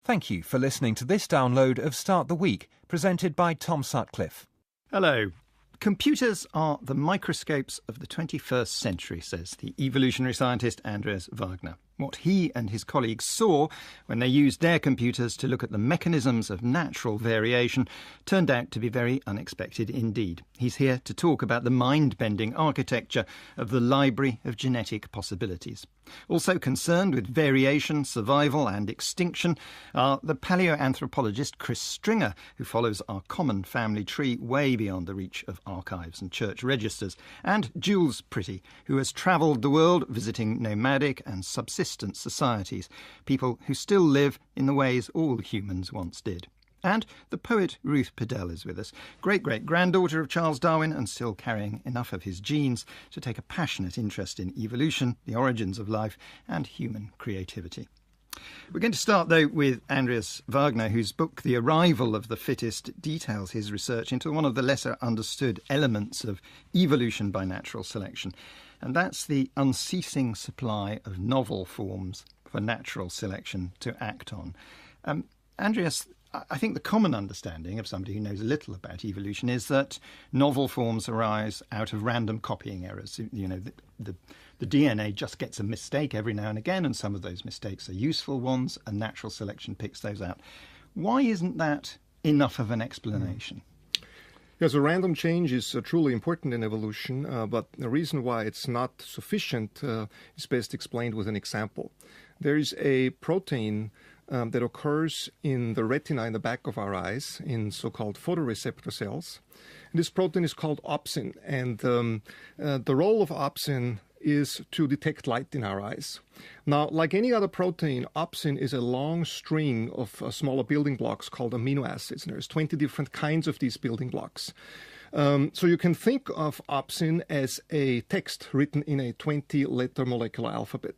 Thank you for listening to this download of Start the Week, presented by Tom Sutcliffe. Hello. Computers are the microscopes of the 21st century, says the evolutionary scientist Andreas Wagner. What he and his colleagues saw when they used their computers to look at the mechanisms of natural variation turned out to be very unexpected indeed. He's here to talk about the mind-bending architecture of the library of genetic possibilities. Also concerned with variation, survival and extinction are the paleoanthropologist Chris Stringer, who follows our common family tree way beyond the reach of archives and church registers, and Jules Pretty, who has travelled the world visiting nomadic and subsistence societies, people who still live in the ways all humans once did. And the poet Ruth Padel is with us, great-great-granddaughter of Charles Darwin and still carrying enough of his genes to take a passionate interest in evolution, the origins of life and human creativity. We're going to start, though, with Andreas Wagner, whose book The Arrival of the Fittest details his research into one of the lesser understood elements of evolution by natural selection, and that's the unceasing supply of novel forms for natural selection to act on. Andreas, I think the common understanding of somebody who knows a little about evolution is that novel forms arise out of random copying errors. You know, the DNA just gets a mistake every now and again, and some of those mistakes are useful ones, and natural selection picks those out. Why isn't that enough of an explanation? Yes, a random change is truly important in evolution, but the reason why it's not sufficient is best explained with an example. There is a protein that occurs in the retina in the back of our eyes in so-called photoreceptor cells. And this protein is called opsin, and the role of opsin is to detect light in our eyes. Now, like any other protein, opsin is a long string of smaller building blocks called amino acids, and there's 20 different kinds of these building blocks. So you can think of opsin as a text written in a 20-letter molecular alphabet.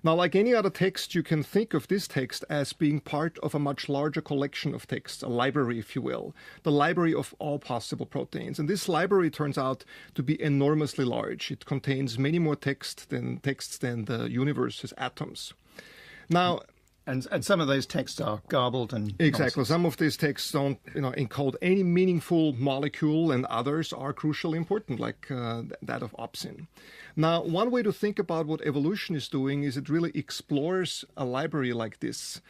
Now, like any other text, you can think of this text as being part of a much larger collection of texts, a library, if you will, the library of all possible proteins. And this library turns out to be enormously large. It contains many more texts than the universe has atoms. Now, And some of those texts are garbled and exactly. nonsense. Some of these texts don't, encode any meaningful molecule, and others are crucially important, like that of opsin. Now, one way to think about what evolution is doing is it really explores a library like this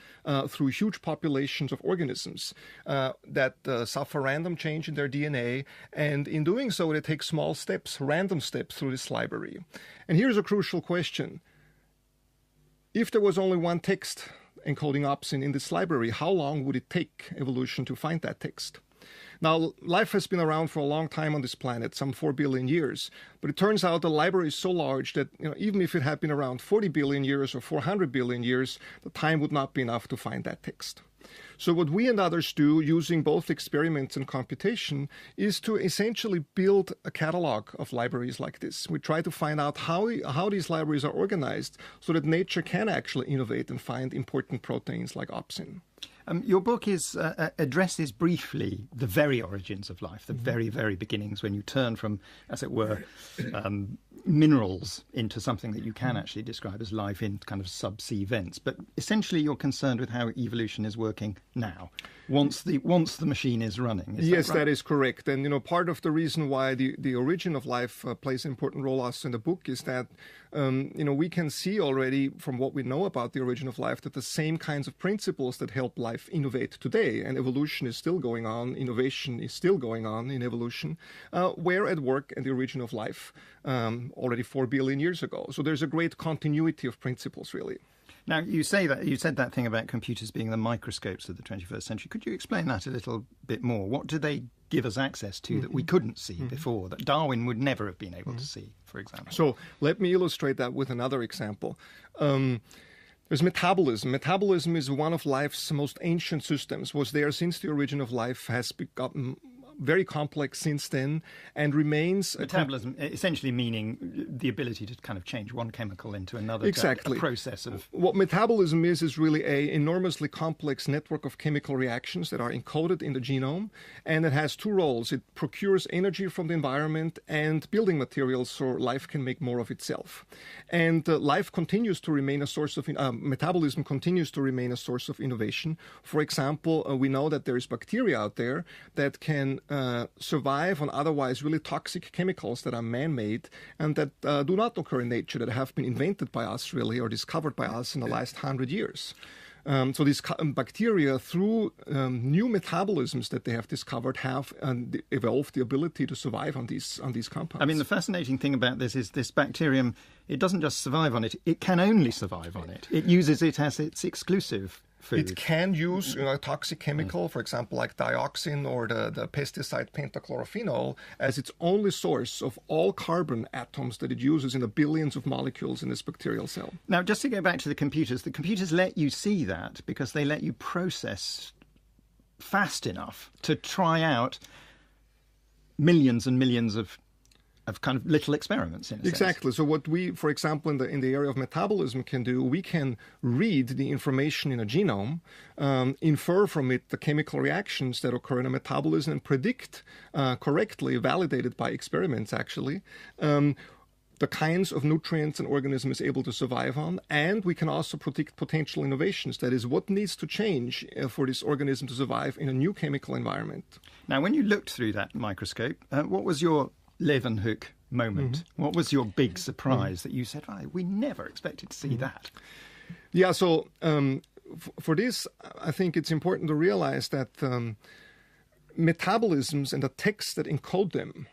through huge populations of organisms that suffer random change in their DNA, and in doing so, they take small steps, random steps through this library. And here's a crucial question. If there was only one text encoding opsin in this library, how long would it take evolution to find that text? Now, life has been around for a long time on this planet, some 4 billion years, but it turns out the library is so large that even if it had been around 40 billion years or 400 billion years, the time would not be enough to find that text. So what we and others do, using both experiments and computation, is to essentially build a catalog of libraries like this. We try to find out how these libraries are organized so that nature can actually innovate and find important proteins like opsin. Your book addresses briefly the very origins of life, the very, very beginnings, when you turn from, as it were, minerals into something that you can actually describe as life in kind of subsea vents. But essentially you're concerned with how evolution is working now, once the machine is running. Yes, that is correct. And, part of the reason why the origin of life plays an important role also in the book is that, we can see already from what we know about the origin of life that the same kinds of principles that help life innovate today, and evolution is still going on, innovation is still going on in evolution, were at work in the origin of life already 4 billion years ago. So there's a great continuity of principles, really. Now, you said that thing about computers being the microscopes of the 21st century. Could you explain that a little bit more? What do they give us access to that we couldn't see before, that Darwin would never have been able to see, for example? So let me illustrate that with another example. There's metabolism. Metabolism is one of life's most ancient systems, was there since the origin of life, has gotten very complex since then and remains... Metabolism, essentially meaning the ability to kind of change one chemical into another. Exactly. A process of... What metabolism is really an enormously complex network of chemical reactions that are encoded in the genome, and it has two roles. It procures energy from the environment and building materials so life can make more of itself. And life continues to remain a source of... metabolism continues to remain a source of innovation. For example, we know that there is bacteria out there that can survive on otherwise really toxic chemicals that are man-made and that do not occur in nature, that have been invented by us really or discovered by us in the last 100 years. So these bacteria, through new metabolisms that they have discovered, have evolved the ability to survive on these compounds. I mean, the fascinating thing about this is this bacterium, it doesn't just survive on it, it can only survive on it. It uses it as its exclusive food. It can use a toxic chemical, for example, like dioxin or the pesticide pentachlorophenol, as its only source of all carbon atoms that it uses in the billions of molecules in this bacterial cell. Now, just to go back to the computers let you see that because they let you process fast enough to try out millions and millions of kind of little experiments in a Exactly. sense. So what we, for example, in the area of metabolism can do, we can read the information in a genome, infer from it the chemical reactions that occur in a metabolism and predict correctly, validated by experiments actually, the kinds of nutrients an organism is able to survive on, and we can also predict potential innovations. That is, what needs to change for this organism to survive in a new chemical environment. Now, when you looked through that microscope, what was your Leeuwenhoek moment? What was your big surprise that you said, we never expected to see that? Yeah, so for this, I think it's important to realize that metabolisms and the texts that encode them,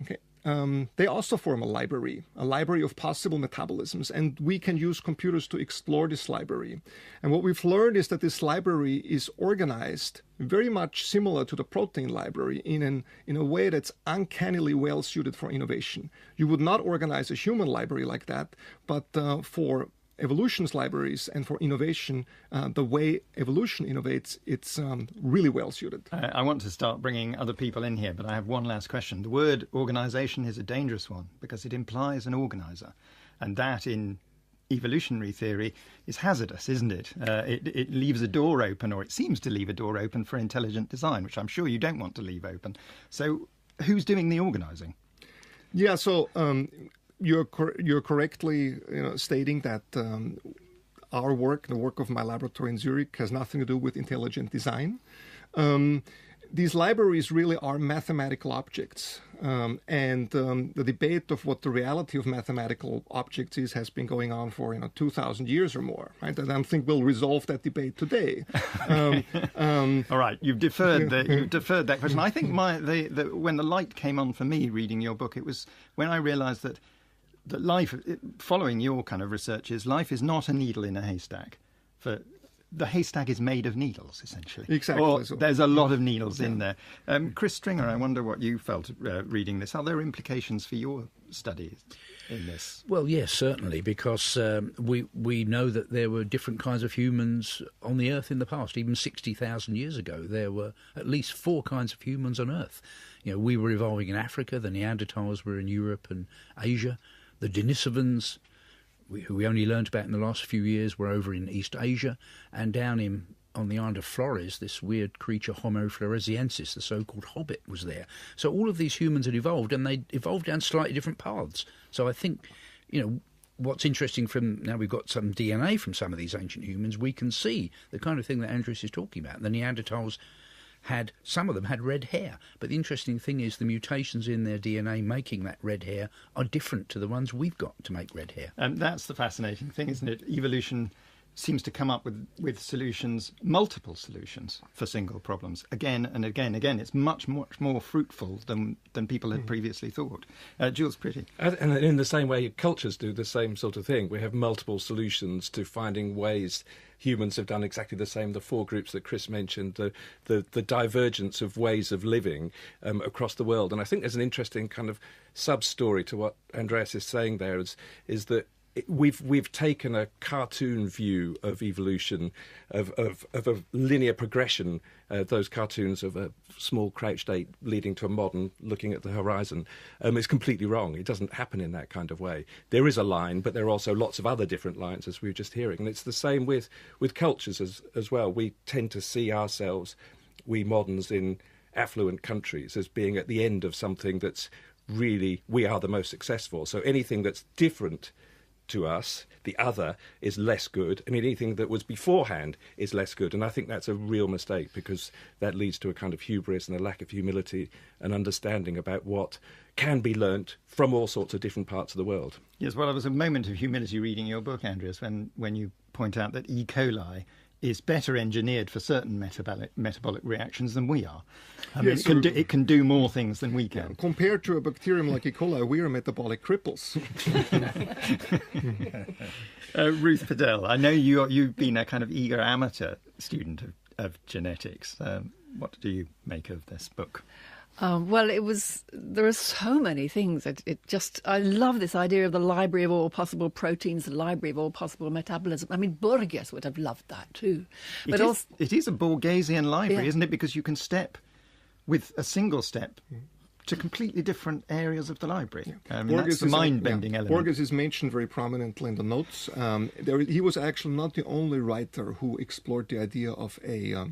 they also form a library of possible metabolisms, and we can use computers to explore this library. And what we've learned is that this library is organized very much similar to the protein library in a way that's uncannily well suited for innovation. You would not organize a human library like that, but for evolution's libraries and for innovation, the way evolution innovates, it's really well suited. I want to start bringing other people in here, but I have one last question. The word organization is a dangerous one because it implies an organizer, and that in evolutionary theory is hazardous, isn't it? It leaves a door open, or it seems to leave a door open for intelligent design, which I'm sure you don't want to leave open. So who's doing the organizing? Yeah, so you're correctly stating that our work, the work of my laboratory in Zurich, has nothing to do with intelligent design. These libraries really are mathematical objects, and the debate of what the reality of mathematical objects is has been going on for 2,000 years or more. Right? And I don't think we'll resolve that debate today. All right, you've deferred that question. I think when the light came on for me reading your book, it was when I realised that life, following your kind of research, is life is not a needle in a haystack. The haystack is made of needles, essentially. Exactly. Or there's a lot of needles in there. Chris Stringer, I wonder what you felt reading this. Are there implications for your studies in this? Well, yes, certainly, because we know that there were different kinds of humans on the Earth in the past. Even 60,000 years ago, there were at least 4 kinds of humans on Earth. We were evolving in Africa, the Neanderthals were in Europe and Asia, the Denisovans, who we only learned about in the last few years, were over in East Asia, and down on the island of Flores, this weird creature Homo floresiensis, the so-called hobbit, was there. So all of these humans had evolved, and they evolved down slightly different paths. So I think, what's interesting now we've got some DNA from some of these ancient humans, we can see the kind of thing that Andreas is talking about. The Neanderthals some of them had red hair, but the interesting thing is the mutations in their DNA making that red hair are different to the ones we've got to make red hair. And that's the fascinating thing, isn't it? Evolution seems to come up with solutions, multiple solutions for single problems, again and again. It's much, much more fruitful than people had previously thought. Jules Pretty. And in the same way, cultures do the same sort of thing. We have multiple solutions to finding ways. Humans have done exactly the same. The 4 groups that Chris mentioned, the divergence of ways of living across the world. And I think there's an interesting kind of sub-story to what Andreas is saying there, is that we've taken a cartoon view of evolution, of a linear progression, those cartoons of a small crouched ape leading to a modern looking at the horizon. It's completely wrong. It doesn't happen in that kind of way. There is a line, but there are also lots of other different lines, as we were just hearing. And it's the same with cultures as well. We tend to see ourselves, we moderns in affluent countries, as being at the end of something that's really, we are the most successful. So anything that's different to us, the other, is less good, and anything that was beforehand is less good. And I think that's a real mistake, because that leads to a kind of hubris and a lack of humility and understanding about what can be learnt from all sorts of different parts of the world. Yes, well, there was a moment of humility reading your book, Andreas, when you point out that E. coli is better engineered for certain metabolic reactions than we are. I mean, it can do more things than we can. Yeah, compared to a bacterium like E. coli, we are metabolic cripples. Ruth Padel, I know you've been a kind of eager amateur student of genetics. What do you make of this book? Well, there are so many things. I love this idea of the library of all possible proteins, the library of all possible metabolism. I mean, Borges would have loved that too. But it is a Borgesian library, Yeah. isn't it? Because you can step with a single step to completely different areas of the library. That's the mind-bending element. Borges is mentioned very prominently in the notes. He was actually not the only writer who explored the idea of a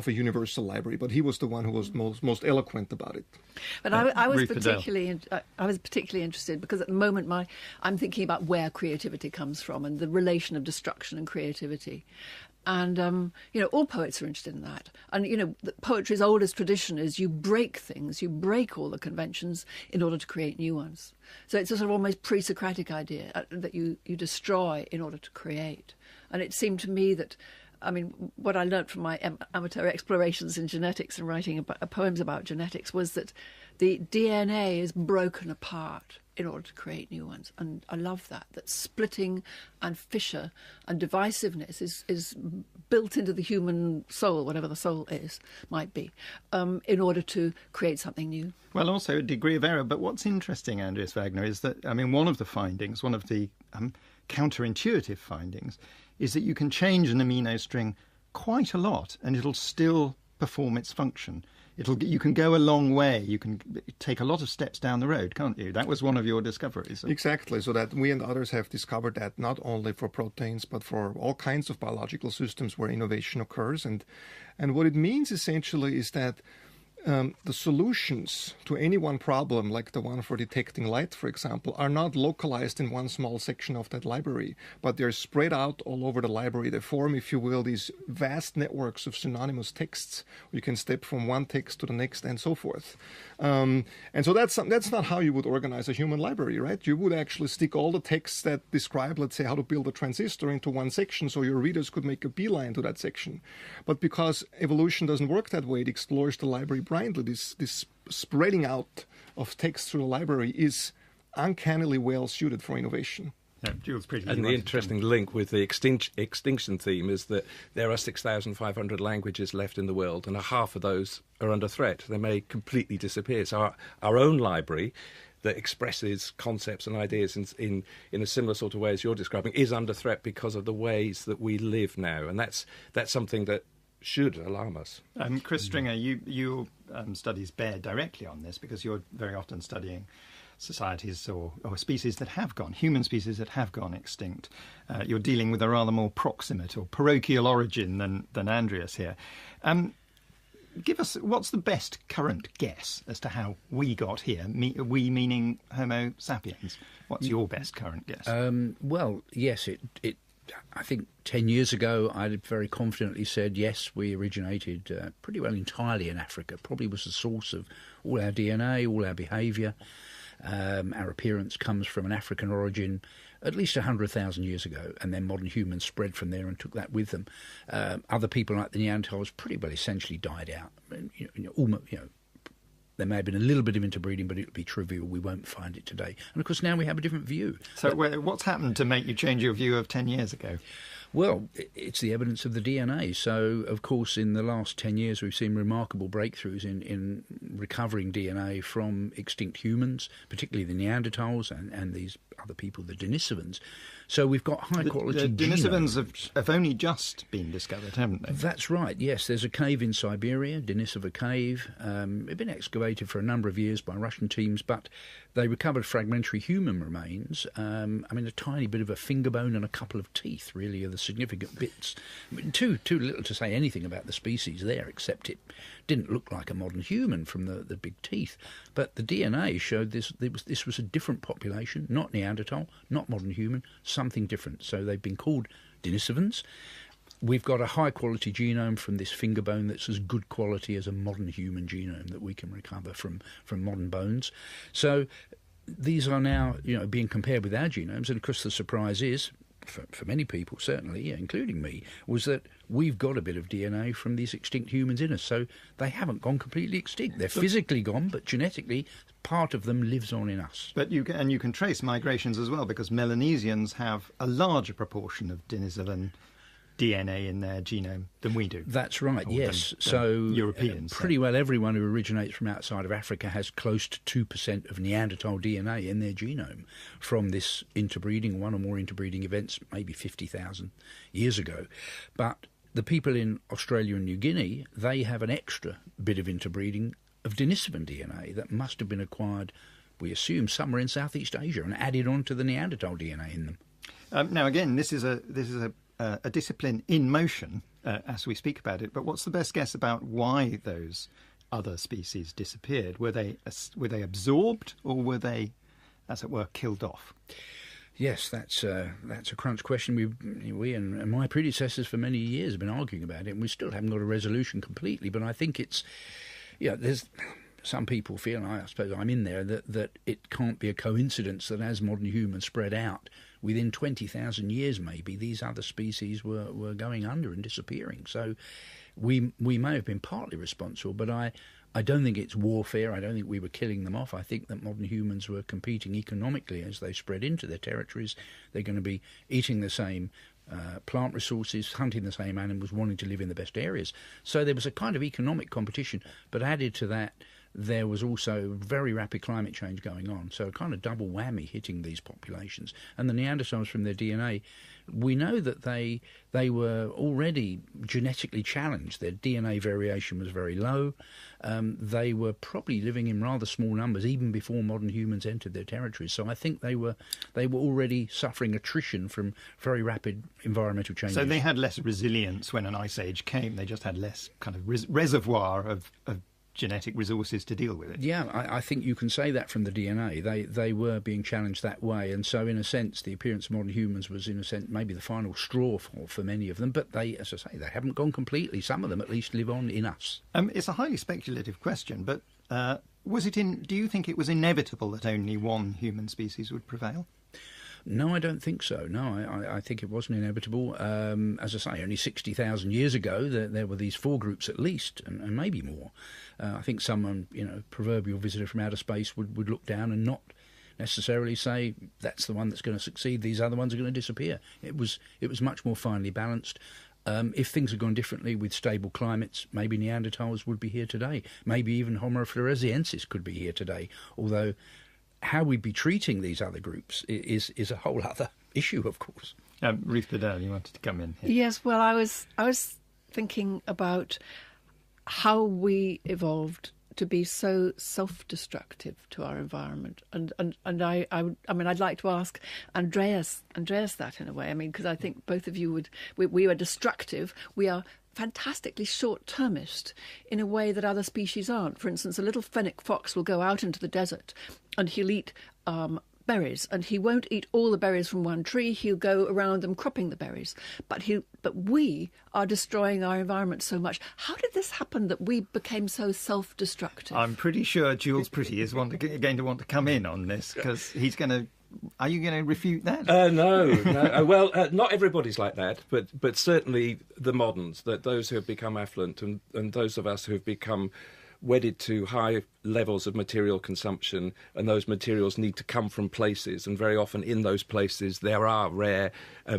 universal library, but he was the one who was most eloquent about it. But I was Ruth Padel. particularly interested because at the moment I'm thinking about where creativity comes from and the relation of destruction and creativity. And, all poets are interested in that. And, poetry's oldest tradition is you break things, you break all the conventions in order to create new ones. So it's a sort of almost pre-Socratic idea that you destroy in order to create. And it seemed to me that, what I learnt from my amateur explorations in genetics and writing poems about genetics was that the DNA is broken apart in order to create new ones. And I love that splitting and fissure and divisiveness is built into the human soul, whatever the soul might be, in order to create something new. Well, also a degree of error. But what's interesting, Andreas Wagner, is that, one of the findings, one of the counterintuitive findings, is that you can change an amino string quite a lot and it'll still perform its function. You can go a long way. You can take a lot of steps down the road, can't you? That was one of your discoveries. Exactly. So that we and others have discovered that not only for proteins, but for all kinds of biological systems where innovation occurs. And what it means essentially is that the solutions to any one problem, like the one for detecting light, for example, are not localized in one small section of that library, but they're spread out all over the library. They form, if you will, these vast networks of synonymous texts. You can step from one text to the next and so forth. And so that's not how you would organize a human library, right? You would actually stick all the texts that describe, let's say, how to build a transistor into one section so your readers could make a beeline to that section. But because evolution doesn't work that way, it explores the library blindly. This spreading out of text through the library is uncannily well suited for innovation. Yeah, Jules, pretty. And the interesting link with the extinction theme is that there are 6,500 languages left in the world, and half of those are under threat. They may completely disappear. So our own library that expresses concepts and ideas in a similar sort of way as you're describing is under threat because of the ways that we live now. And that's something that should alarm us. Chris Stringer, your studies bear directly on this because you're very often studying societies or species that have gone, human species that have gone extinct. You're dealing with a rather more proximate or parochial origin than Andreas here. Give us, what's the best current guess as to how we got here? We meaning Homo sapiens. What's your best current guess? Well, yes, I think 10 years ago, I very confidently said, yes, we originated pretty well entirely in Africa. Probably was the source of all our DNA, all our behaviour. Our appearance comes from an African origin at least 100,000 years ago, and then modern humans spread from there and took that with them. Other people like the Neanderthals pretty well essentially died out. There may have been a little bit of interbreeding, but it would be trivial. We won't find it today. And, of course, now we have a different view. So what's happened to make you change your view of 10 years ago? Well, it's the evidence of the DNA. So, of course, in the last 10 years, we've seen remarkable breakthroughs in recovering DNA from extinct humans, particularly the Neanderthals and these other people, the Denisovans. So we've got high-quality The Denisovans have only just been discovered, haven't they? That's right, yes. There's a cave in Siberia, Denisova Cave. It's been excavated for a number of years by Russian teams, but they recovered fragmentary human remains. A tiny bit of a finger bone and a couple of teeth, really, are the significant bits. Too little to say anything about the species there, except it didn't look like a modern human from the big teeth. But the DNA showed this was a different population, not Neanderthal, not modern human, something different. So they've been called Denisovans. We've got a high-quality genome from this finger bone that's as good quality as a modern human genome that we can recover from modern bones. So these are now, being compared with our genomes, and of course the surprise is, for many people, certainly, including me, was that we've got a bit of DNA from these extinct humans in us. So they haven't gone completely extinct. They're physically gone, but genetically, part of them lives on in us. But you can trace migrations as well, because Melanesians have a larger proportion of Denisovan DNA in their genome than we do. That's right, yes. So Europeans. Pretty well everyone who originates from outside of Africa has close to 2% of Neanderthal DNA in their genome from this interbreeding, one or more interbreeding events, maybe 50,000 years ago. But the people in Australia and New Guinea, they have an extra bit of interbreeding of Denisovan DNA that must have been acquired, we assume, somewhere in Southeast Asia and added on to the Neanderthal DNA in them. Now, again, this is a discipline in motion as we speak about it, but what's the best guess about why those other species disappeared? Were they absorbed, or were they, as it were, killed off? Yes, that's a crunch question. We and my predecessors for many years have been arguing about it, and we still haven't got a resolution completely. But I think it's, there's some people feel, and I suppose I'm in there, that it can't be a coincidence that as modern humans spread out, within 20,000 years maybe, these other species were going under and disappearing. So we may have been partly responsible, but I don't think it's warfare. I don't think we were killing them off. I think that modern humans were competing economically as they spread into their territories. They're going to be eating the same plant resources, hunting the same animals, wanting to live in the best areas. So there was a kind of economic competition, but added to that, there was also very rapid climate change going on, so a kind of double whammy hitting these populations. And the Neanderthals, from their DNA, we know that they were already genetically challenged. Their DNA variation was very low. They were probably living in rather small numbers even before modern humans entered their territories. So I think they were already suffering attrition from very rapid environmental changes. So they had less resilience when an ice age came. They just had less kind of reservoir of genetic resources to deal with it. Yeah, I think you can say that from the DNA. They were being challenged that way, and so in a sense the appearance of modern humans was, in a sense, maybe the final straw for many of them, but they, as I say, they haven't gone completely. Some of them at least live on in us. It's a highly speculative question, but do you think it was inevitable that only one human species would prevail? No, I don't think so. No, I think it wasn't inevitable. As I say, only 60,000 years ago, there were these four groups at least, and maybe more. I think someone, proverbial visitor from outer space would look down and not necessarily say that's the one that's going to succeed. These other ones are going to disappear. It was much more finely balanced. If things had gone differently with stable climates, maybe Neanderthals would be here today. Maybe even Homo floresiensis could be here today. Although how we'd be treating these other groups is a whole other issue, of course. Ruth Padel, you wanted to come in here. Yes, well, I was thinking about how we evolved to be so self-destructive to our environment, and I'd like to ask Andreas that in a way. Because I think both of you we are destructive. We are fantastically short-termist in a way that other species aren't. For instance, a little fennec fox will go out into the desert and he'll eat berries, and he won't eat all the berries from one tree. He'll go around them cropping the berries. But we are destroying our environment so much. How did this happen that we became so self-destructive? I'm pretty sure Jules Pretty is going to want to come in on this, because he's going to... Are you going to refute that? No. Well, not everybody's like that, but certainly the moderns, that those who have become affluent and those of us who have become wedded to high levels of material consumption, and those materials need to come from places, and very often in those places there are rare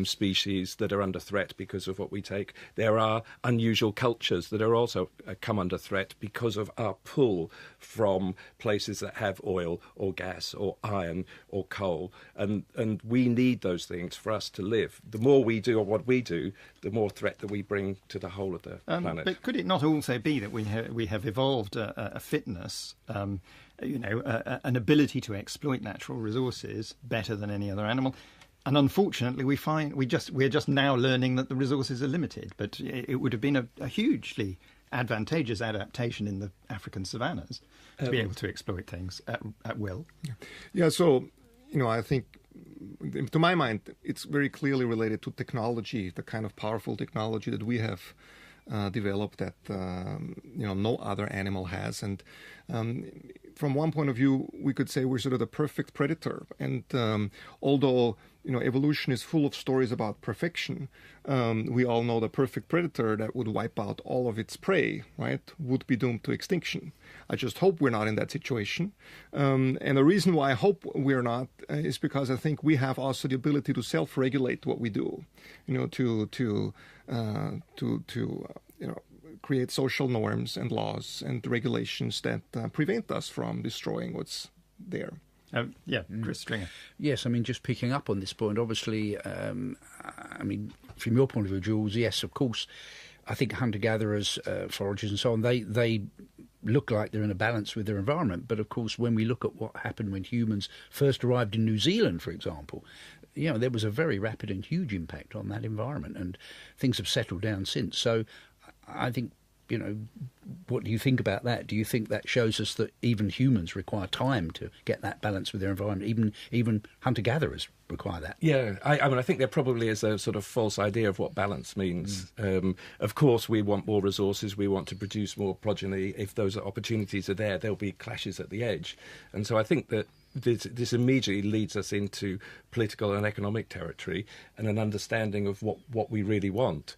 species that are under threat because of what we take. There are unusual cultures that are also come under threat because of our pull from places that have oil or gas or iron or coal, and we need those things for us to live. The more we do of what we do, the more threat that we bring to the whole of the planet. But could it not also be that we have evolved a fitness, an ability to exploit natural resources better than any other animal? And unfortunately, we're just now learning that the resources are limited. But it would have been a hugely advantageous adaptation in the African savannas to be able to exploit things at will. Yeah, so, I think, to my mind, it's very clearly related to technology, the kind of powerful technology that we have developed that no other animal has. And from one point of view, we could say we're sort of the perfect predator. And although evolution is full of stories about perfection, we all know the perfect predator that would wipe out all of its prey, right, would be doomed to extinction. I just hope we're not in that situation. And the reason why I hope we're not is because I think we have also the ability to self-regulate what we do, to create social norms and laws and regulations that prevent us from destroying what's there. Chris Stringer. Yes, just picking up on this point, obviously, from your point of view, Jules, yes, of course, I think hunter-gatherers, foragers and so on, they look like they're in a balance with their environment. But, of course, when we look at what happened when humans first arrived in New Zealand, for example, there was a very rapid and huge impact on that environment, and things have settled down since. So I think, what do you think about that? Do you think that shows us that even humans require time to get that balance with their environment? Even hunter-gatherers require that. Yeah, I think there probably is a sort of false idea of what balance means. Of course, we want more resources. We want to produce more progeny. If those opportunities are there, there'll be clashes at the edge. And so I think that this immediately leads us into political and economic territory and an understanding of what we really want.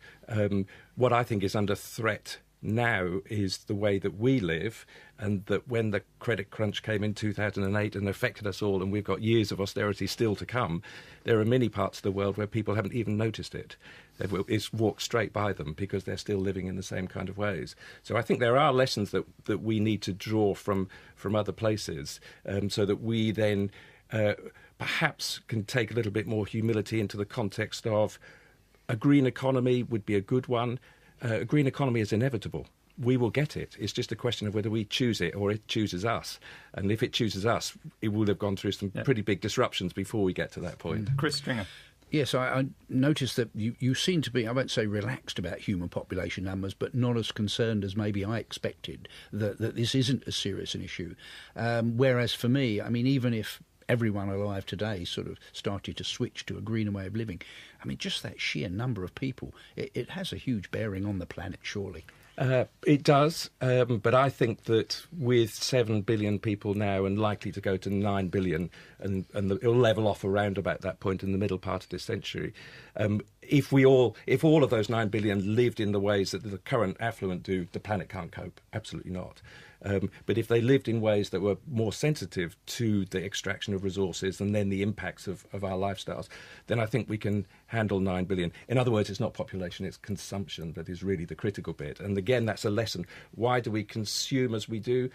What I think is under threat now is the way that we live, and that when the credit crunch came in 2008 and affected us all, and we've got years of austerity still to come, there are many parts of the world where people haven't even noticed it. It's walked straight by them because they're still living in the same kind of ways. So I think there are lessons that we need to draw from other places, so that we then perhaps can take a little bit more humility into the context of a green economy would be a good one. A green economy is inevitable. We will get it. It's just a question of whether we choose it or it chooses us. And if it chooses us, it will have gone through some pretty big disruptions before we get to that point. Chris Stringer. Yes, I noticed that you seem to be, I won't say relaxed about human population numbers, but not as concerned as maybe I expected, that this isn't as serious an issue. Whereas for me, even if everyone alive today sort of started to switch to a greener way of living, just that sheer number of people, it has a huge bearing on the planet, surely. It does, but I think that with 7 billion people now and likely to go to 9 billion, and it'll level off around about that point in the middle part of this century, if all of those 9 billion lived in the ways that the current affluent do, the planet can't cope. Absolutely not. But if they lived in ways that were more sensitive to the extraction of resources and then the impacts of our lifestyles, then I think we can handle 9 billion. In other words, it's not population, it's consumption that is really the critical bit. And again, that's a lesson. Why do we consume as we do?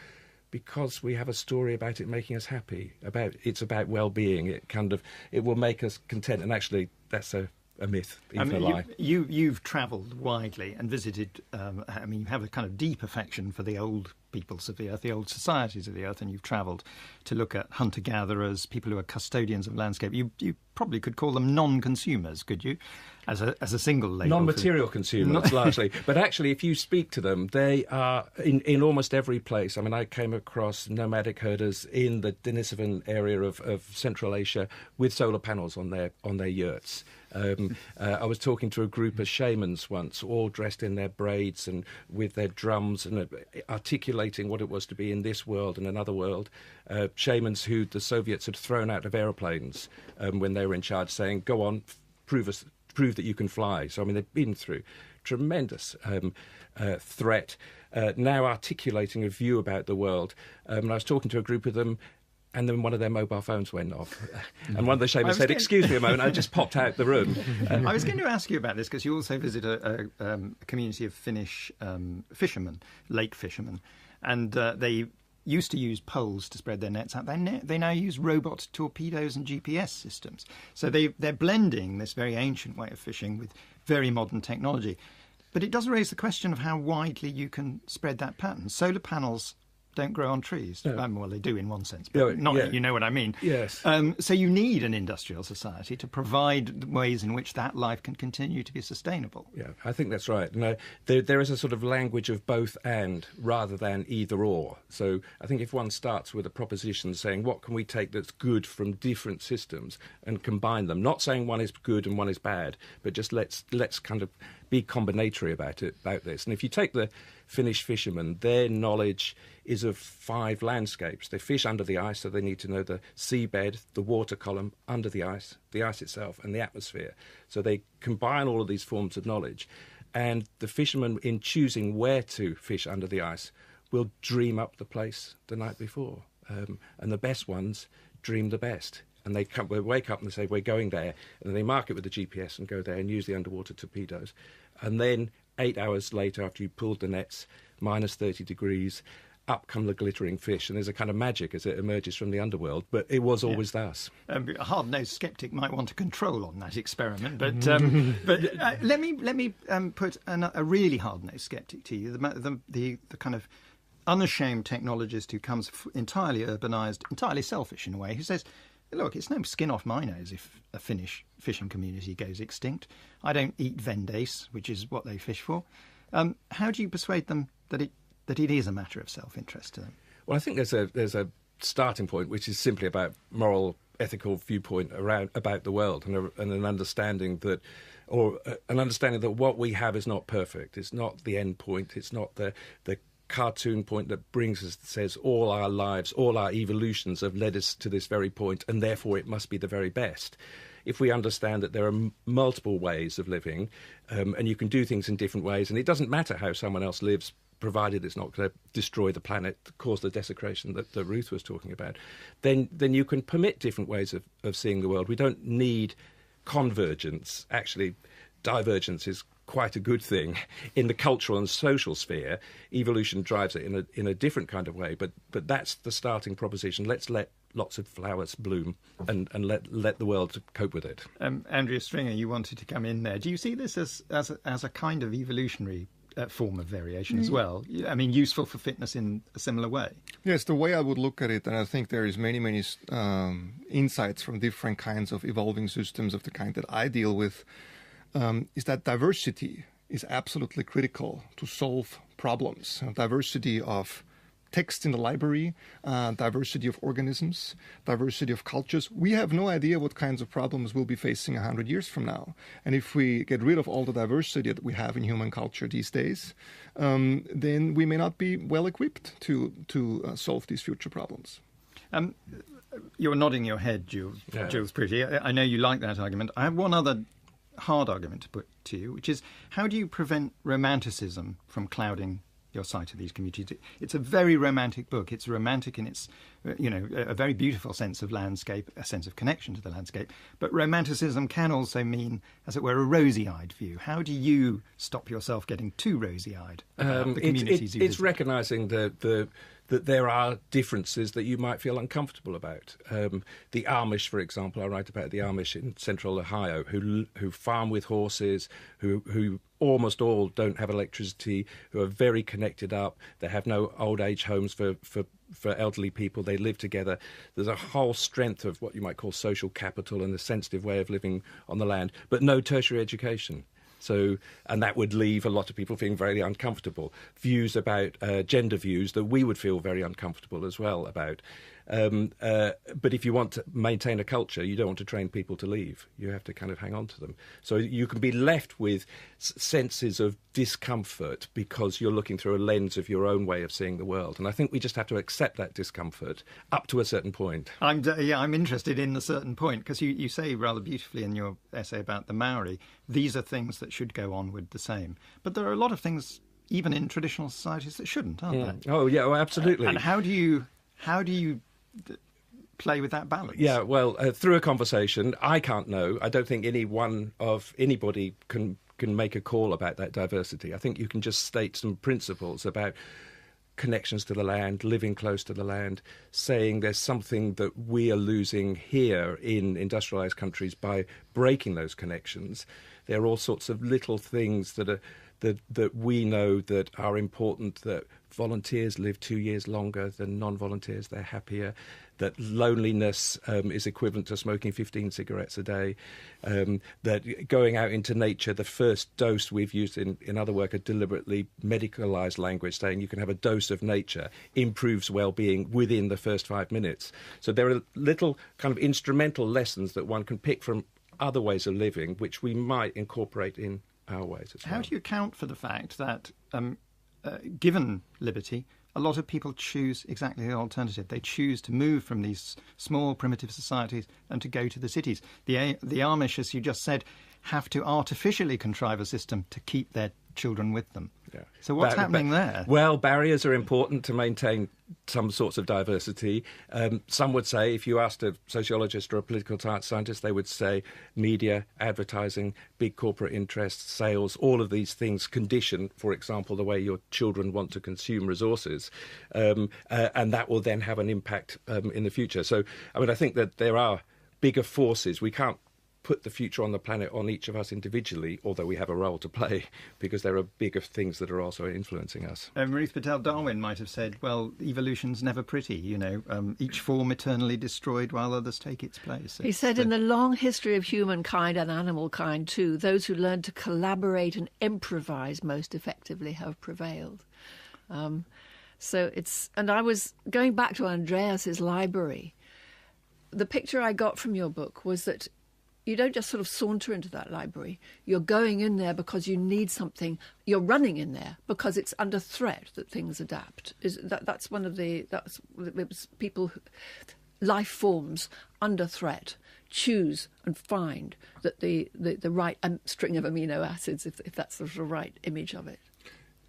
Because we have a story about it making us happy. It's about well-being. It will make us content. And actually, that's a myth, even a lie. You've travelled widely and visited. You have a kind of deep affection for the old peoples of the earth, the old societies of the earth, and you've travelled to look at hunter-gatherers, people who are custodians of landscape. You probably could call them non-consumers, could you? As a single label. Non-material consumers, largely. But actually, if you speak to them, they are in almost every place. I came across nomadic herders in the Denisovan area of Central Asia with solar panels on their yurts. I was talking to a group of shamans once, all dressed in their braids and with their drums and articulating what it was to be in this world and another world. Shamans who the Soviets had thrown out of aeroplanes when they were in charge, saying, "Go on, prove that you can fly." So they've been through tremendous threat. now articulating a view about the world. And I was talking to a group of them, and then one of their mobile phones went off. And one of the shamans said, "Excuse me a moment," I just popped out the room. I was going to ask you about this because you also visit a community of Finnish fishermen, lake fishermen, and they used to use poles to spread their nets out. They now use robot torpedoes and GPS systems. So they're blending this very ancient way of fishing with very modern technology. But it does raise the question of how widely you can spread that pattern. Solar panels don't grow on trees. No. Well, they do in one sense, but you know what I mean. Yes. So you need an industrial society to provide ways in which that life can continue to be sustainable. Yeah, I think that's right. No, there is a sort of language of both and rather than either or. So I think if one starts with a proposition saying, what can we take that's good from different systems and combine them, not saying one is good and one is bad, but just let's kind of be combinatory about this. And if you take the Finnish fishermen, their knowledge is of 5 landscapes. They fish under the ice, so they need to know the seabed, the water column under the ice itself, and the atmosphere. So they combine all of these forms of knowledge. And the fishermen, in choosing where to fish under the ice, will dream up the place the night before. And the best ones dream the best. And they wake up and they say, we're going there. And then they mark it with the GPS and go there and use the underwater torpedoes. And then 8 hours later, after you pulled the nets, minus 30 degrees, up come the glittering fish. And there's a kind of magic as it emerges from the underworld. But it was always thus. A hard-nosed sceptic might want to control on that experiment. But let me put a really hard-nosed sceptic to you, the kind of unashamed technologist who comes entirely urbanised, entirely selfish in a way, who says, look, it's no skin off my nose if a Finnish fishing community goes extinct. I don't eat vendace, which is what they fish for. How do you persuade them that it is a matter of self-interest to them? Well, I think there's a starting point, which is simply about moral, ethical viewpoint about the world and an understanding that what we have is not perfect. It's not the end point. It's not the cartoon point that brings us, that says all our lives, all our evolutions have led us to this very point, and therefore it must be the very best. If we understand that there are multiple ways of living, and you can do things in different ways, and it doesn't matter how someone else lives, provided it's not going to destroy the planet, cause the desecration that Ruth was talking about, then you can permit different ways of seeing the world. We don't need convergence. Actually, divergence is quite a good thing in the cultural and social sphere. Evolution drives it in a different kind of way, but that's the starting proposition. Let's let lots of flowers bloom and let the world cope with it. Andreas Stringer, you wanted to come in there. Do you see this as a kind of evolutionary form of variation as well? I mean, useful for fitness in a similar way? Yes, the way I would look at it, and I think there is many insights from different kinds of evolving systems of the kind that I deal with, is that diversity is absolutely critical to solve problems. Diversity of text in the library, diversity of organisms, diversity of cultures. We have no idea what kinds of problems we'll be facing 100 years from now. And if we get rid of all the diversity that we have in human culture these days, then we may not be well equipped to solve these future problems. You're nodding your head, Jules. Yeah. Jules Pretty. I know you like that argument. I have one other hard argument to put to you, which is, how do you prevent romanticism from clouding your sight of these communities? It's a very romantic book. It's romantic in its, a very beautiful sense of landscape, a sense of connection to the landscape. But romanticism can also mean, as it were, a rosy-eyed view. How do you stop yourself getting too rosy-eyed about the communities you visit? It's recognising that there are differences that you might feel uncomfortable about. The Amish, for example, I write about the Amish in central Ohio, who farm with horses, who almost all don't have electricity, who are very connected up. They have no old age homes for elderly people. They live together. There's a whole strength of what you might call social capital and a sensitive way of living on the land, but no tertiary education. So, and that would leave a lot of people feeling very uncomfortable. Views about gender views that we would feel very uncomfortable as well about. But if you want to maintain a culture, you don't want to train people to leave. You have to kind of hang on to them. So you can be left with senses of discomfort because you're looking through a lens of your own way of seeing the world. And I think we just have to accept that discomfort up to a certain point. I'm interested in a certain point, because you say rather beautifully in your essay about the Maori, these are things that should go onward the same. But there are a lot of things even in traditional societies that shouldn't, aren't they? Oh, yeah, well, absolutely. And how do you play with that balance? Yeah, well, through a conversation. I can't know. I don't think anybody can make a call about that diversity. I think you can just state some principles about connections to the land, living close to the land, saying there's something that we are losing here in industrialized countries by breaking those connections. There are all sorts of little things that we know that are important, that volunteers live 2 years longer than non-volunteers, they're happier, that loneliness is equivalent to smoking 15 cigarettes a day, that going out into nature, the first dose we've used in other work, a deliberately medicalised language, saying you can have a dose of nature, improves well-being within the first 5 minutes. So there are little kind of instrumental lessons that one can pick from other ways of living, which we might incorporate in our ways as well. How do you account for the fact that, given liberty, a lot of people choose exactly the alternative? They choose to move from these small primitive societies and to go to the cities. The Amish, as you just said, have to artificially contrive a system to keep their children with them. Yeah. So what's happening there? Well, barriers are important to maintain some sorts of diversity. Some would say, if you asked a sociologist or a political scientist, they would say media, advertising, big corporate interests, sales, all of these things condition, for example, the way your children want to consume resources. And that will then have an impact in the future. So, I mean, I think that there are bigger forces. We can't put the future on the planet on each of us individually, although we have a role to play, because there are bigger things that are also influencing us. Ruth Patel, Darwin might have said, well, evolution's never pretty, each form eternally destroyed while others take its place. He said in the long history of humankind and animal kind too, those who learn to collaborate and improvise most effectively have prevailed. And I was going back to Andreas's library. The picture I got from your book was that you don't just sort of saunter into that library. You're going in there because you need something. You're running in there because it's under threat that things adapt. That's one of the people, life forms under threat choose and find that the right string of amino acids, if that's the sort of right image of it.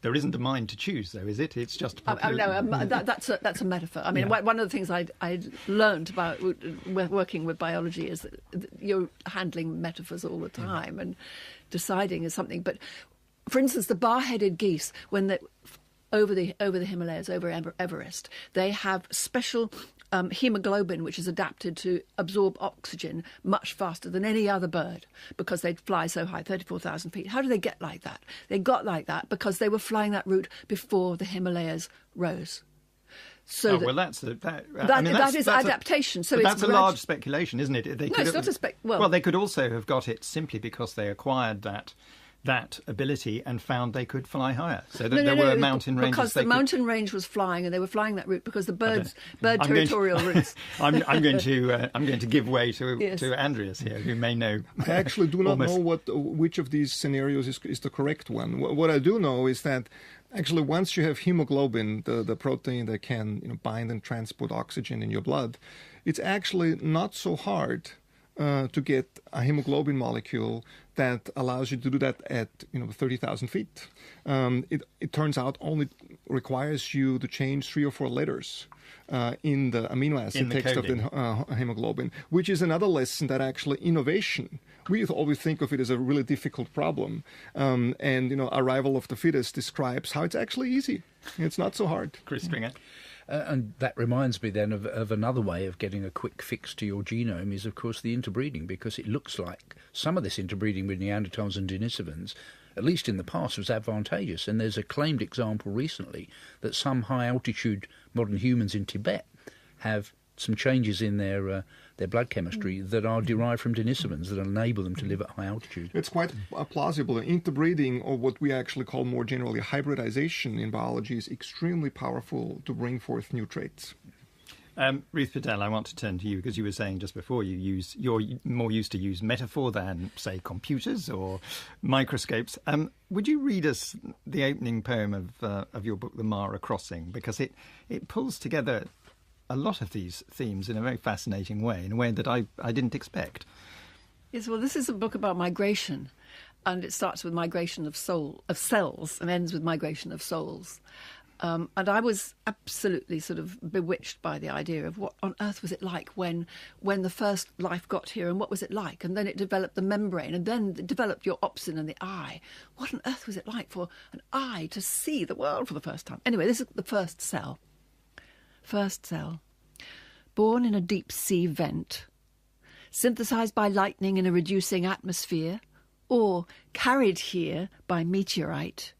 There isn't a mind to choose, though, is it? It's just popular. No, that's a metaphor. I mean, one of the things I learned about working with biology is that you're handling metaphors all the time and deciding is something. But, for instance, the bar-headed geese, when they over the Himalayas, over Everest, they have special hemoglobin, which is adapted to absorb oxygen much faster than any other bird because they fly so high, 34,000 feet. How do they get like that? They got like that because they were flying that route before the Himalayas rose. So that is adaptation. So that's a large speculation, isn't it? It's not a well, they could also have got it simply because they acquired that ability and found they could fly higher. So that there were mountain ranges. Because the mountain range was flying, and they were flying that route because the bird territorial routes. I'm going to give way to Andreas here, who may know. I actually do not know which of these scenarios is the correct one. What I do know is that actually once you have hemoglobin, the protein that can bind and transport oxygen in your blood, it's actually not so hard to get a hemoglobin molecule that allows you to do that at 30,000 feet. It turns out only requires you to change 3 or 4 letters in the amino acid text of the hemoglobin, which is another lesson that actually innovation. We always think of it as a really difficult problem, and Arrival of the Fittest describes how it's actually easy. It's not so hard. Chris Stringer. And that reminds me then of another way of getting a quick fix to your genome is, of course, the interbreeding, because it looks like some of this interbreeding with Neanderthals and Denisovans, at least in the past, was advantageous. And there's a claimed example recently that some high-altitude modern humans in Tibet have some changes in their blood chemistry that are derived from Denisovans that enable them to live at high altitude. It's quite plausible. Interbreeding, or what we actually call more generally hybridization in biology, is extremely powerful to bring forth new traits. Ruth Patel, I want to turn to you because you were saying just before you're more used to use metaphor than, say, computers or microscopes. Would you read us the opening poem of your book, The Mara Crossing? Because it pulls together a lot of these themes in a very fascinating way, in a way that I didn't expect. Yes, well, this is a book about migration. and it starts with migration of cells and ends with migration of souls. And I was absolutely sort of bewitched by the idea of what on earth was it like when the first life got here, and what was it like? And then it developed the membrane, and then it developed your opsin and the eye. What on earth was it like for an eye to see the world for the first time? Anyway, this is the first cell. First cell. Born in a deep sea vent, synthesized by lightning in a reducing atmosphere, or carried here by meteorite,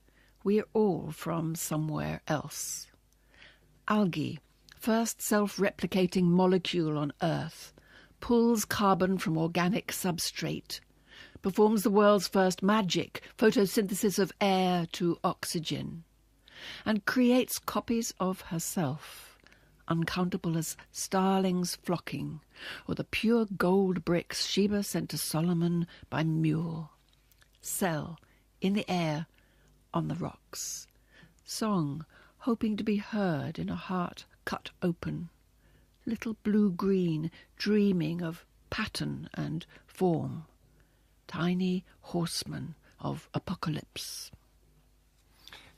we're all from somewhere else. Algae, first self-replicating molecule on Earth, pulls carbon from organic substrate, performs the world's first magic, photosynthesis of air to oxygen, and creates copies of herself, uncountable as starlings flocking, or the pure gold bricks Sheba sent to Solomon by mule. Cell, in the air, on the rocks. Song, hoping to be heard in a heart cut open. Little blue-green, dreaming of pattern and form. Tiny horseman of apocalypse.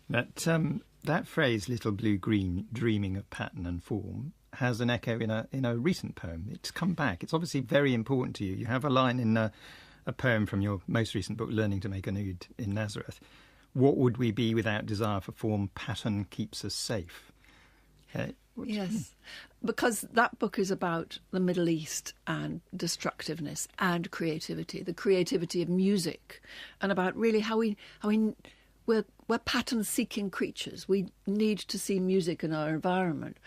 That phrase, little blue-green, dreaming of pattern and form, has an echo in a recent poem. It's come back. It's obviously very important to you. You have a line in a poem from your most recent book, Learning to Make an Oud in Nazareth. What would we be without desire for form? Pattern keeps us safe. Yes, because that book is about the Middle East and destructiveness and creativity, the creativity of music, and about really how we're pattern-seeking creatures. We need to see music in our environment,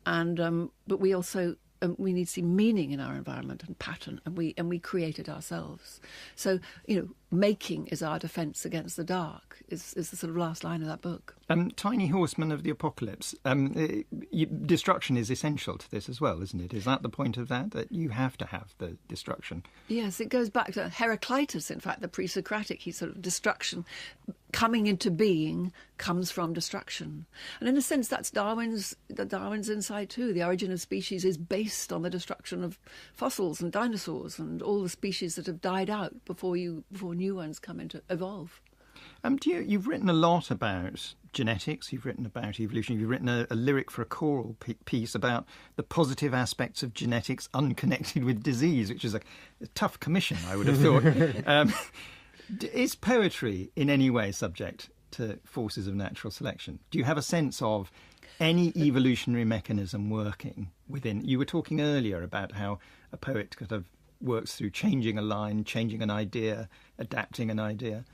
and but we also we need to see meaning in our environment and pattern, and we create it ourselves. So, making is our defence against the dark is the sort of last line of that book. Tiny horseman of the apocalypse. Destruction is essential to this as well, isn't it? Is that the point of that you have to have the destruction? Yes, it goes back to Heraclitus, in fact, the pre-Socratic. He sort of destruction, coming into being, comes from destruction. And in a sense, that's Darwin's insight too. The origin of species is based on the destruction of fossils and dinosaurs and all the species that have died out before new ones come into evolve. You've written a lot about genetics, you've written about evolution, you've written a lyric for a choral piece about the positive aspects of genetics unconnected with disease, which is a tough commission, I would have thought. Is poetry in any way subject to forces of natural selection? Do you have a sense of any evolutionary mechanism working within? You were talking earlier about how a poet kind of works through changing a line, changing an idea, adapting an idea.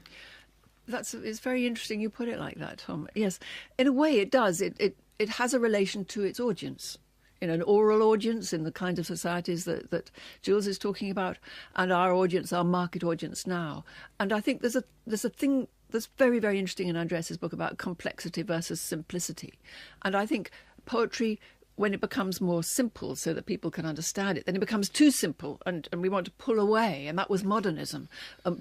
It's very interesting you put it like that, Tom. Yes, in a way it does. It has a relation to its audience, in an oral audience, in the kind of societies that Jules is talking about, and our audience, our market audience now. And I think there's a thing that's very, very interesting in Andreas's book about complexity versus simplicity. And I think poetry, when it becomes more simple so that people can understand it, then it becomes too simple, and we want to pull away, and that was modernism,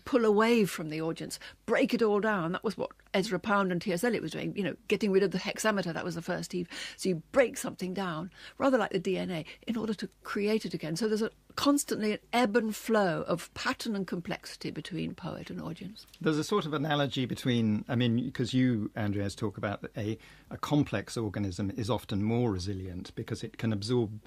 pull away from the audience, break it all down. That was what Ezra Pound and T.S. Eliot was doing, getting rid of the hexameter. That was the first Eve. So you break something down, rather like the DNA, in order to create it again. So there's constantly an ebb and flow of pattern and complexity between poet and audience. There's a sort of analogy between, because you, Andreas, talk about that a complex organism is often more resilient because it can absorb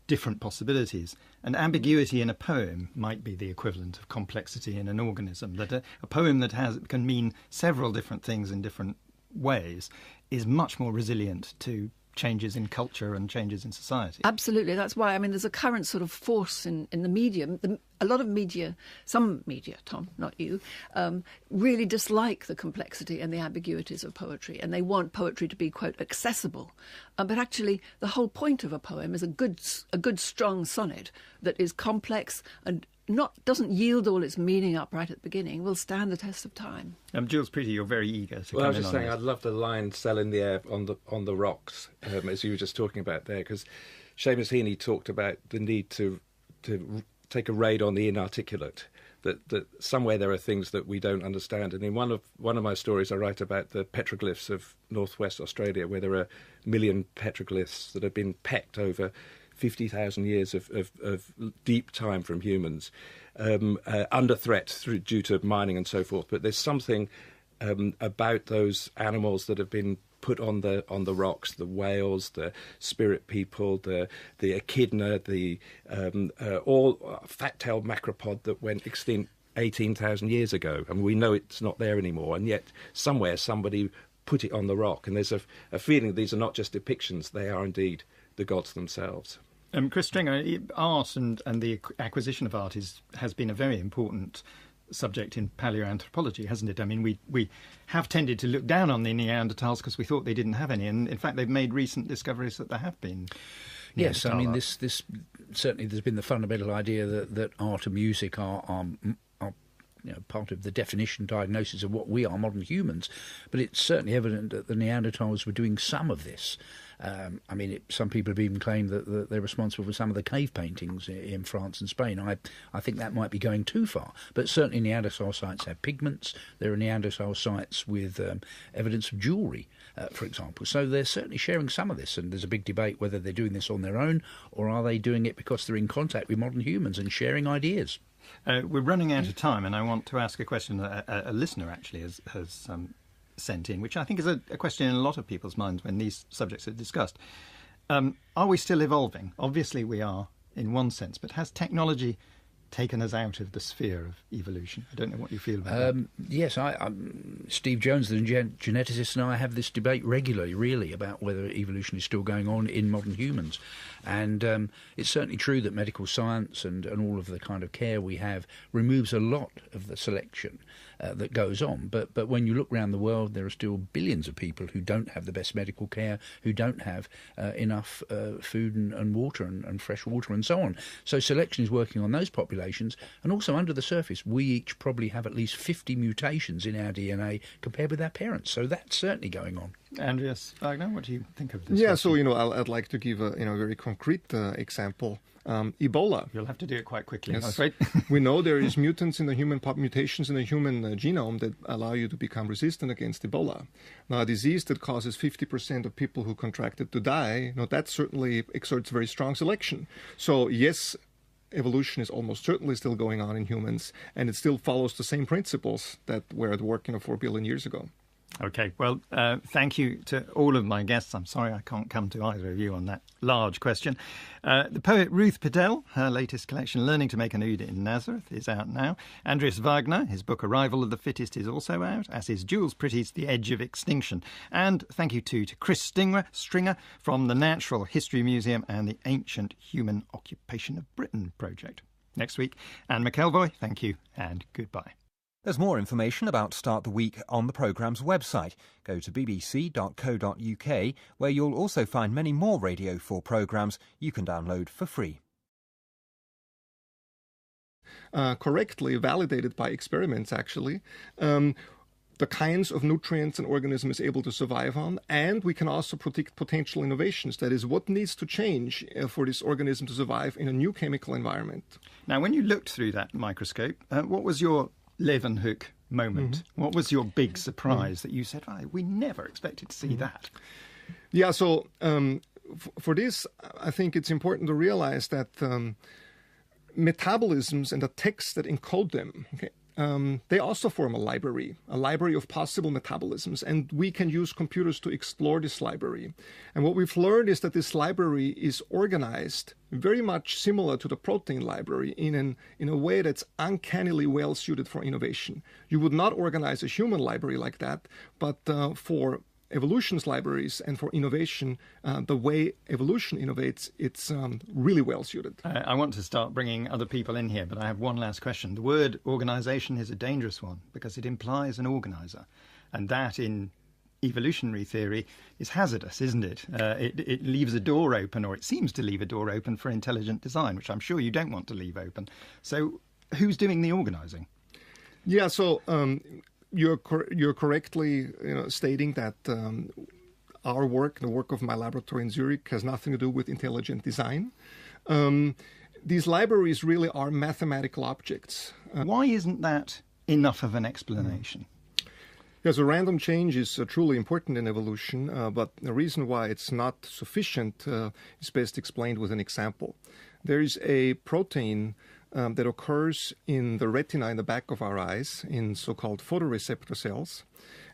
different possibilities. And ambiguity in a poem might be the equivalent of complexity in an organism. That a poem that can mean several different things in different ways is much more resilient to changes in culture and changes in society. Absolutely. That's why, there's a current sort of force in the media. A lot of media, some media, Tom, not you, really dislike the complexity and the ambiguities of poetry, and they want poetry to be, quote, accessible. But actually, the whole point of a poem is a good strong sonnet that is complex and doesn't yield all its meaning up right at the beginning, will stand the test of time. Jules Pretty, you're very eager to come in on this. I was just saying, I'd love the line "cell in the air on the rocks," as you were just talking about there, because Seamus Heaney talked about the need to take a raid on the inarticulate. That somewhere there are things that we don't understand. And in one of my stories, I write about the petroglyphs of northwest Australia, where there are 1 million petroglyphs that have been pecked over 50,000 years of deep time from humans, under threat due to mining and so forth. But there's something about those animals that have been put on the rocks, the whales, the spirit people, the echidna, the all fat-tailed macropod that went extinct 18,000 years ago. I mean, we know it's not there anymore, and yet somewhere somebody put it on the rock. And there's a feeling that these are not just depictions, they are indeed the gods themselves. Chris Stringer, art and the acquisition of art has been a very important subject in paleoanthropology, hasn't it? I mean, we have tended to look down on the Neanderthals because we thought they didn't have any, and in fact they've made recent discoveries that there have been. Yes, I mean, this certainly there's been the fundamental idea that art and music are part of the definition, diagnosis of what we are, modern humans. But it's certainly evident that the Neanderthals were doing some of this. I mean, some people have even claimed that they're responsible for some of the cave paintings in France and Spain. I think that might be going too far. But certainly Neanderthal sites have pigments. There are Neanderthal sites with evidence of jewellery, for example. So they're certainly sharing some of this. And there's a big debate whether they're doing this on their own or are they doing it because they're in contact with modern humans and sharing ideas. We're running out of time, and I want to ask a question that a listener actually has sent in, which I think is a question in a lot of people's minds when these subjects are discussed. Are we still evolving? Obviously we are in one sense, but has technology taken us out of the sphere of evolution? I don't know what you feel about that. Yes, Steve Jones, the geneticist, and I have this debate regularly, really, about whether evolution is still going on in modern humans. And it's certainly true that medical science and all of the kind of care we have removes a lot of the selection that goes on. But when you look around the world, there are still billions of people who don't have the best medical care, who don't have enough food and water and fresh water and so on. So selection is working on those populations. And also under the surface, we each probably have at least 50 mutations in our DNA compared with our parents. So that's certainly going on. Andreas Wagner, what do you think of this? Yeah, question? so, I'd like to give a very concrete example. Ebola. You'll have to do it quite quickly, Yes. I'm afraid. We know there is mutations in the human genome that allow you to become resistant against Ebola. Now, a disease that causes 50% of people who contract it to die, that certainly exerts very strong selection. So, yes, evolution is almost certainly still going on in humans, and it still follows the same principles that were at work 4 billion years ago. Okay, well, thank you to all of my guests. I'm sorry I can't come to either of you on that large question. The poet Ruth Padel, her latest collection, Learning to Make an Oud in Nazareth, is out now. Andreas Wagner, his book Arrival of the Fittest, is also out, as is Jules Pretty's The Edge of Extinction. And thank you too to Chris Stringer from the Natural History Museum and the Ancient Human Occupation of Britain project. Next week, Anne McElvoy, thank you and goodbye. There's more information about Start the Week on the programme's website. Go to bbc.co.uk, where you'll also find many more Radio 4 programmes you can download for free. Correctly validated by experiments, actually, the kinds of nutrients an organism is able to survive on, and we can also predict potential innovations. That is, what needs to change for this organism to survive in a new chemical environment. Now, when you looked through that microscope, what was your Leeuwenhoek moment? Mm-hmm. What was your big surprise that you said, we never expected to see that? Yeah, so for this, I think it's important to realize that metabolisms and the texts that encode them, they also form a library of possible metabolisms, and we can use computers to explore this library. And what we've learned is that this library is organized very much similar to the protein library in a way that's uncannily well suited for innovation. You would not organize a human library like that, but for evolution's libraries and for innovation, the way evolution innovates, it's really well suited. I want to start bringing other people in here, but I have one last question. The word organisation is a dangerous one because it implies an organiser, and that in evolutionary theory is hazardous, isn't it? It leaves a door open, or it seems to leave a door open for intelligent design, which I'm sure you don't want to leave open. So who's doing the organising? Yeah, so you're correctly stating that our work, the work of my laboratory in Zurich, has nothing to do with intelligent design. These libraries really are mathematical objects. Why isn't that enough of an explanation? Yeah, so random change is truly important in evolution, but the reason why it's not sufficient is best explained with an example. There is a protein that occurs in the retina in the back of our eyes, in so-called photoreceptor cells.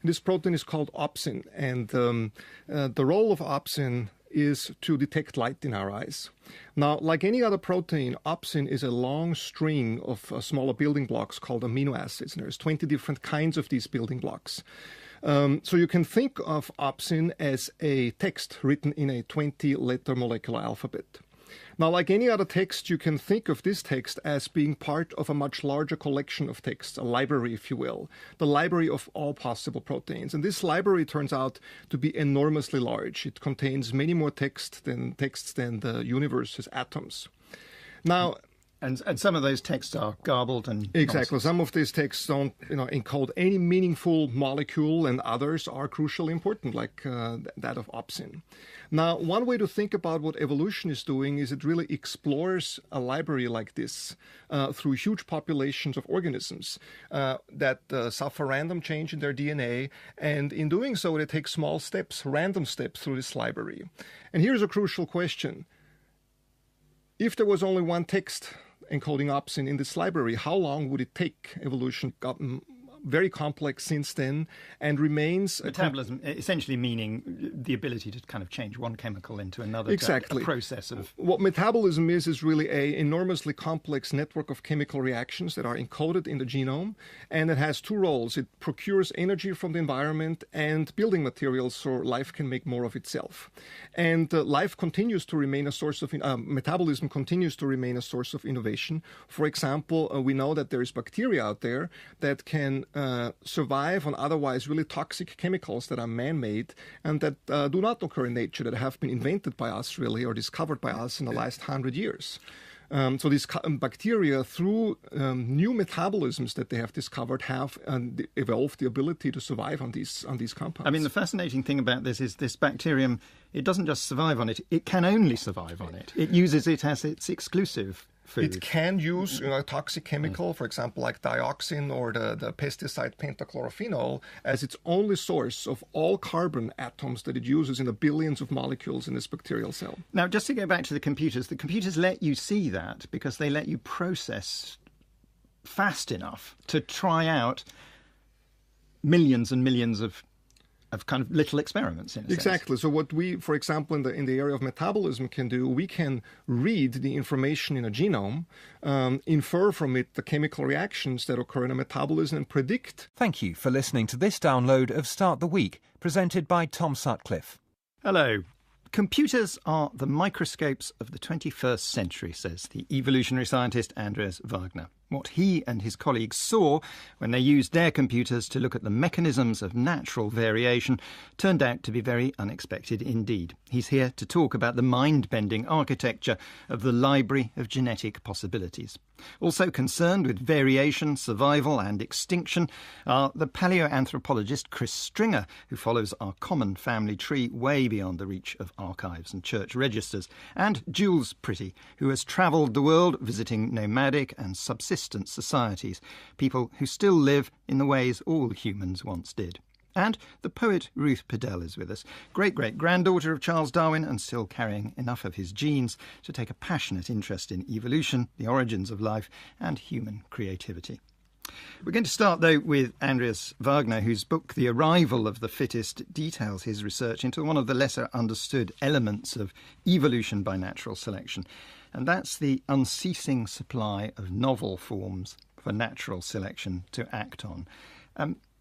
And this protein is called opsin, and the role of opsin is to detect light in our eyes. Now, like any other protein, opsin is a long string of smaller building blocks called amino acids, and there's 20 different kinds of these building blocks. So you can think of opsin as a text written in a 20-letter molecular alphabet. Now, like any other text, you can think of this text as being part of a much larger collection of texts, a library, if you will, the library of all possible proteins. And this library turns out to be enormously large. It contains many more texts than the universe has atoms. Now, And some of those texts are garbled and exactly. nonsense. Some of these texts don't, encode any meaningful molecule, and others are crucially important, like that of opsin. Now, one way to think about what evolution is doing is it really explores a library like this through huge populations of organisms that suffer random change in their DNA, and in doing so, they take small steps, random steps through this library. And here's a crucial question. If there was only one text encoding opsin in this library, how long would it take? Evolution gotten very complex since then and remains... Metabolism, essentially meaning the ability to kind of change one chemical into another. Exactly. A process of... What metabolism is really an enormously complex network of chemical reactions that are encoded in the genome, and it has two roles. It procures energy from the environment and building materials so life can make more of itself. And life continues to remain a source of... metabolism continues to remain a source of innovation. For example, we know that there is bacteria out there that can survive on otherwise really toxic chemicals that are man-made and that do not occur in nature, that have been invented by us really or discovered by us in the last 100 years. So these bacteria, through new metabolisms that they have discovered, have evolved the ability to survive on these compounds. I mean, the fascinating thing about this is this bacterium, it doesn't just survive on it, it can only survive on it. It uses it as its exclusive food. It can use a toxic chemical, for example, like dioxin or the pesticide pentachlorophenol, as its only source of all carbon atoms that it uses in the billions of molecules in this bacterial cell. Now, just to go back to the computers let you see that because they let you process fast enough to try out millions and millions of kind of little experiments in a sense. Exactly. So what we, for example, in the area of metabolism can do, we can read the information in a genome, infer from it the chemical reactions that occur in a metabolism and predict. Thank you for listening to this download of Start the Week, presented by Tom Sutcliffe. Hello. Computers are the microscopes of the 21st century, says the evolutionary scientist Andreas Wagner. What he and his colleagues saw when they used their computers to look at the mechanisms of natural variation turned out to be very unexpected indeed. He's here to talk about the mind-bending architecture of the library of genetic possibilities. Also concerned with variation, survival and extinction are the paleoanthropologist Chris Stringer, who follows our common family tree way beyond the reach of archives and church registers, and Jules Pretty, who has travelled the world visiting nomadic and subsistence societies, people who still live in the ways all humans once did. And the poet Ruth Padel is with us, great-great-granddaughter of Charles Darwin and still carrying enough of his genes to take a passionate interest in evolution, the origins of life and human creativity. We're going to start, though, with Andreas Wagner, whose book The Arrival of the Fittest details his research into one of the lesser understood elements of evolution by natural selection, and that's the unceasing supply of novel forms for natural selection to act on.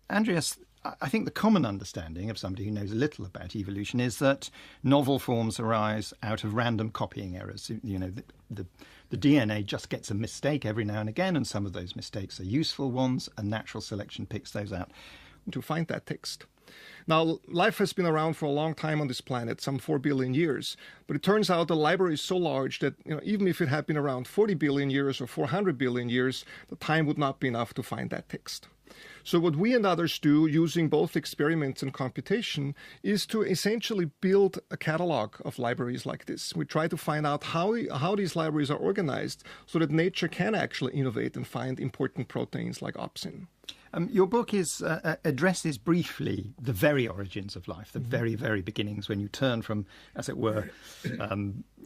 Andreas, I think the common understanding of somebody who knows a little about evolution is that novel forms arise out of random copying errors. You know, the DNA just gets a mistake every now and again, and some of those mistakes are useful ones, and natural selection picks those out. To find that text. Now, life has been around for a long time on this planet, some 4 billion years, but it turns out the library is so large that even if it had been around 40 billion years or 400 billion years, the time would not be enough to find that text. So what we and others do, using both experiments and computation, is to essentially build a catalog of libraries like this. We try to find out how these libraries are organized so that nature can actually innovate and find important proteins like opsin. Your book addresses briefly the very origins of life, the very, very beginnings, when you turn from, as it were,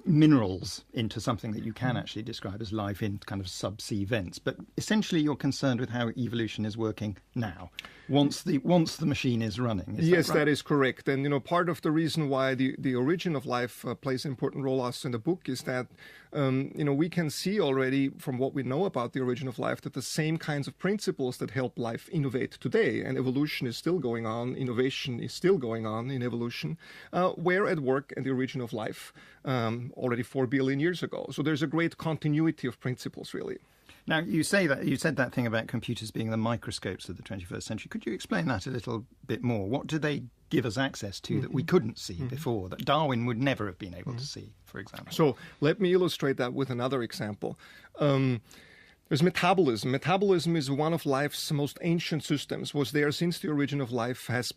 minerals into something that you can actually describe as life in kind of subsea vents. But essentially you're concerned with how evolution is working now, once the machine is running. Yes, that right? That is correct. And, part of the reason why the origin of life plays an important role also in the book is that, we can see already from what we know about the origin of life that the same kinds of principles that help life innovate today, and evolution is still going on, innovation is still going on in evolution, were at work in the origin of life already 4 billion years ago. So there's a great continuity of principles, really. Now, you said that thing about computers being the microscopes of the 21st century. Could you explain that a little bit more? What do they give us access to that we couldn't see before, that Darwin would never have been able to see, for example? So let me illustrate that with another example. There's metabolism. Metabolism is one of life's most ancient systems, was there since the origin of life has